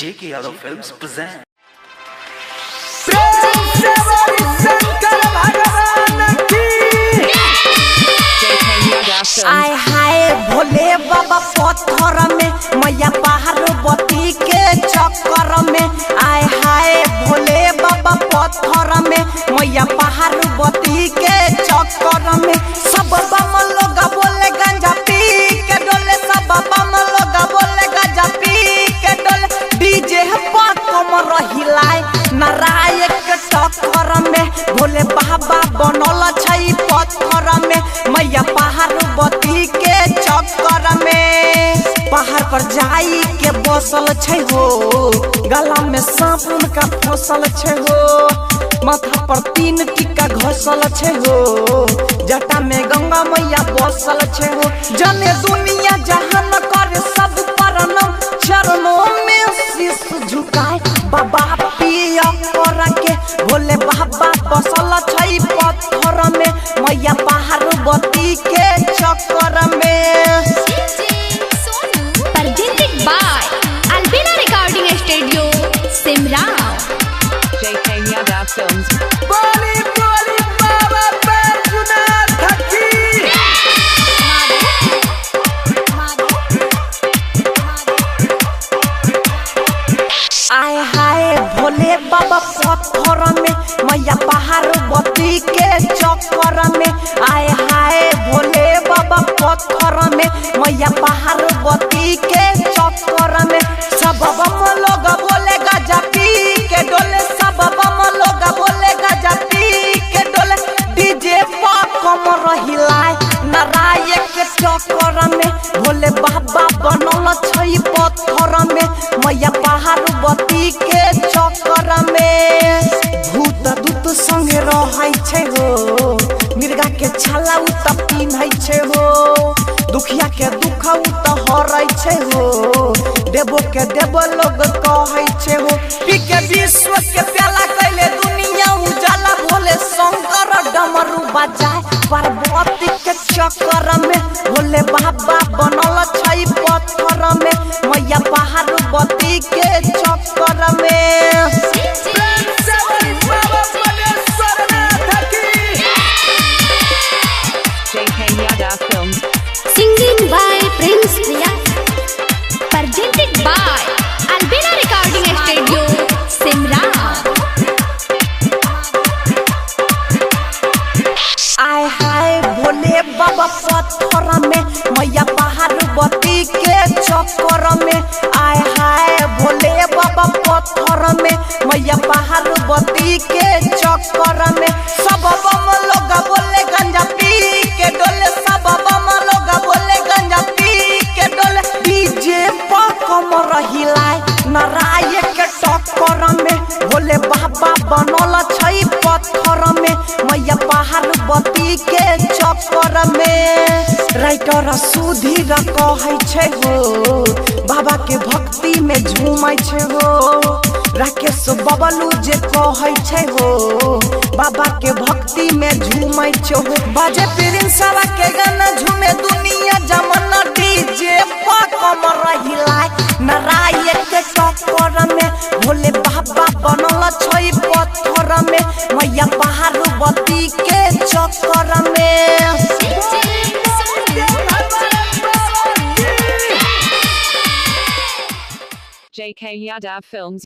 JK Yadav Films present. आय हाय भोले बाबा पत्थर में मैया पार्वती के चक्कर में। आय हाय भोले बाबा पत्थर में मैया पार्वती के चक्कर में। सब बम लोग बोले गंजा पी के डोले, सब बम लोग बोले गंजा पी के डोले। डीजे पर कम रहिलाय नारायण के टक्कर में। भोले बाबा बनल छै पत्थर में मैया पार्वती के चक्कर में। पहाड़ पर जाई के बसल छै हो, गला में सांप उनका फसल छै हो। माथा पर 3 टीका घसल छै हो, जटा में गंगा मैया बसल छै हो। जने दुनिया जहान करे सब परनम, चरणों में शीश झुकाए बाबा पिया कर के। भोले बाबा बसल छै पत्थर में मैया पार्वती के चक्कर में। Presented by Albina Recording Studio, Simran. JK Yadav Films. बोली बोली बाबा बैजनाथ की। आय हाय भोले बाबा पत्थर में मैया पार्वती के चक्कर में। आय हाय भोले बाबा पत्थर में मैया पार्वती के चक्कर में। सब बम लोग बोले गजा पी के डोले, सब बम लोग बोले गजा पी के डोले। डीजे पर कम रहिलाय नारायण के चक्कर में। भोले बाबा बनल छै पत्थर में मैया पार्वती के चक्कर में। भूत दूत संगे रहै छै हो, मिर्गा के छाला उ त पिन्है छै हो। दुखिया के दुख उ त हरै छै हो, देवो के देव लोग कहै छै हो। पी के विश्व के प्याला कैले दुनिया उजाला। भोले शंकर डमरू बजाए पार्वती के चक्कर में। भोले बाबा बनल छै पत्थर में मैया पार्वती के चक्कर में। JK Yadav Films. Singing by Prince Priya. Presented by Albina Recording Studio, Simran. आय हाय भोले बाबा पत्थर में मैया पार्वती के चक्कर में। आय हाय भोले बाबा पत्थर में मैया पार्वती के चक्कर में। सब बम लोग बोले गंजा पी के डोले, सब बम लोग बोले गंजा पी के डोले। डीजे पर कम रहिलाय नारायण के टक्कर में। भोले बाबा बनल छै पत्थर में मैया पार्वती के चक्कर में। राइटर सुधीर कहै छै हो, बाबा के भक्ति में झूमै छै हो। राकेश बबलू जे कहै छै हो, बाबा के भक्ति में झूमै छै हो। बाजे प्रिंसवा के गाना झूमे दुनिया जमाना। डीजे पर कम रहिलाय नारायण के चक्कर में। भोले बाबा बनल छै पत्थर में मैया पार्वती के चक्कर में। JK Yadav Films.